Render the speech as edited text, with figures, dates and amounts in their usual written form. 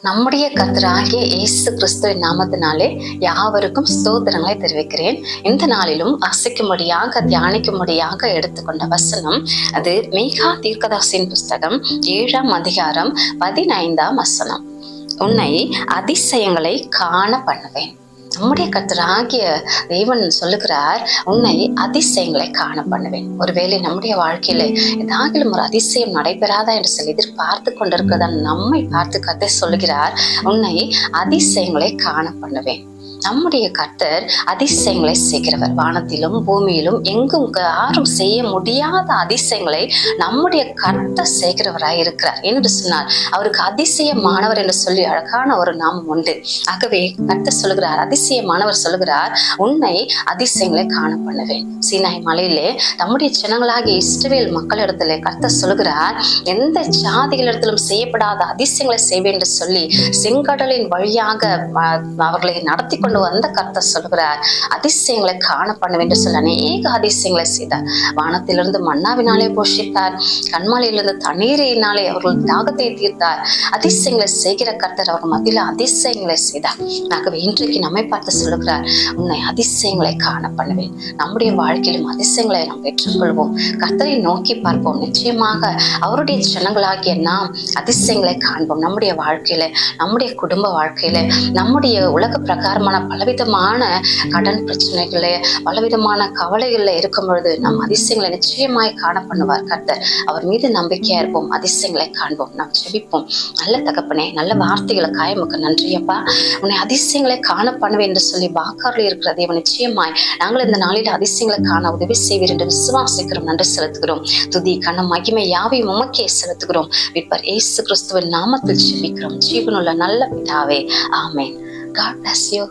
நம்முடைய கர்த்தராகிய இயேசு கிறிஸ்துவின் நாமத்தினாலே யாவருக்கும் ஸ்தோத்திரங்களை தெரிவிக்கிறேன். இந்த நாளிலும் வாசிக்கும்படியாக தியானிக்கும்படியாக எடுத்துக்கொண்ட வசனம் அது மீகா தீர்க்கதரிசியின் புஸ்தகம் 7ஆம் அதிகாரம் 15ஆம் வசனம். உன்னை அதிசயங்களை காண பண்ணுவேன். நம்முடைய கர்த்தராகிய தேவன் சொல்லுகிறார், உன்னை அதிசயங்களை காண பண்ணுவேன். ஒருவேளை நம்முடைய வாழ்க்கையில ஏதாகிலும் ஒரு அதிசயம் நடைபெறாதா என்று சொல்லி எதிர்பார்த்து கொண்டிருக்கிறதா நம்மை பார்த்து கர்த்தர் சொல்லுகிறார், உன்னை அதிசயங்களை காண பண்ணுவேன். நம்முடைய கர்த்தர் அதிசயங்களை செய்கிறவர். வானத்திலும் பூமியிலும் எங்கும் யாரும் செய்ய முடியாத அதிசயங்களை நம்முடைய கர்த்தர் செய்கிறவராய் இருக்கிறார் என்று சொன்னார். அவருக்கு அதிசயமானவர் என்று சொல்லி அழகான ஒரு நாமம் உண்டு. ஆகவே கர்த்தர் சொல்லுகிறார், அதிசயமானவர் சொல்லுகிறார், உன்னை அதிசயங்களை காண பண்ணுவேன். சீனாய் மலையிலே நம்முடைய ஜனங்களாகிய இஸ்ரவேல் மக்களிடத்திலே கர்த்தர் சொல்லுகிறார், எந்த ஜாதிகளிடத்திலும் செய்யப்படாத அதிசயங்களை செய்வேன் என்று சொல்லி செங்கடலின் வழியாக அவர்களை நடத்தி கொண்டு வந்த கர்த்தர் சொல்கிறார், அதிசயங்களை காண பண்ணுவேன் என்று சொல்லி அநேக அதிசயங்களை செய்தார். வானத்திலிருந்து மன்னாவினாலே போஷித்தார், கண்மாலையிலிருந்து தண்ணீரினாலே அவர்கள் தாகத்தை தீர்த்தார். அதிசயங்களை செய்கிற கர்த்தர் அவர் மத்தியில அதிசயங்களை செய்தார். ஆகவே இன்றைக்கு நம்மை பார்த்து சொல்லுகிறார், உன்னை அதிசயங்களை காண பண்ணுவேன். நம்முடைய வாழ்க்கையிலும் அதிசயங்களை நாம் பெற்றுக்கொள்வோம். கர்த்தரை நோக்கி பார்ப்போம். நிச்சயமாக அவருடைய ஜனங்களாகிய நாம் அதிசயங்களை காண்போம். நம்முடைய வாழ்க்கையில, நம்முடைய குடும்ப வாழ்க்கையில, நம்முடைய உலக பிரகாரமான பலவிதமான கடன் பிரச்சனைகளே, பலவிதமான கவலைகள்ல இருக்கும் பொழுது நம் அதிசயங்களை நிச்சயமாய் காண பண்ணுவார் கர்த்தர். அவர் மீது நம்பிக்கையா இருப்போம், அதிசயங்களை காண்போம். நாம் ஜெபிப்போம். நல்ல தகப்பனே, நல்ல வார்த்தைகளை காயமுக்கு நன்றியப்பா. உன்னை அதிசயங்களை காண பண்ணுவேன் என்று சொல்லி வாக்காரில் இருக்கிற தேவன் நிச்சயமாய் நாங்கள் இந்த நாளில் அதிசயங்களை காண உதவி செய்வீர் என்று விசுவாசிக்கிறோம். நன்றி செலுத்துகிறோம். துதி கனம் மகிமை யாவையும் உமக்கே செலுத்துகிறோம். மீட்பர் இயேசு கிறிஸ்துவின் நாமத்தில் ஜெபிக்கிறோம். ஜீவனுள்ள நல்ல பிதாவே, ஆமென். God bless you.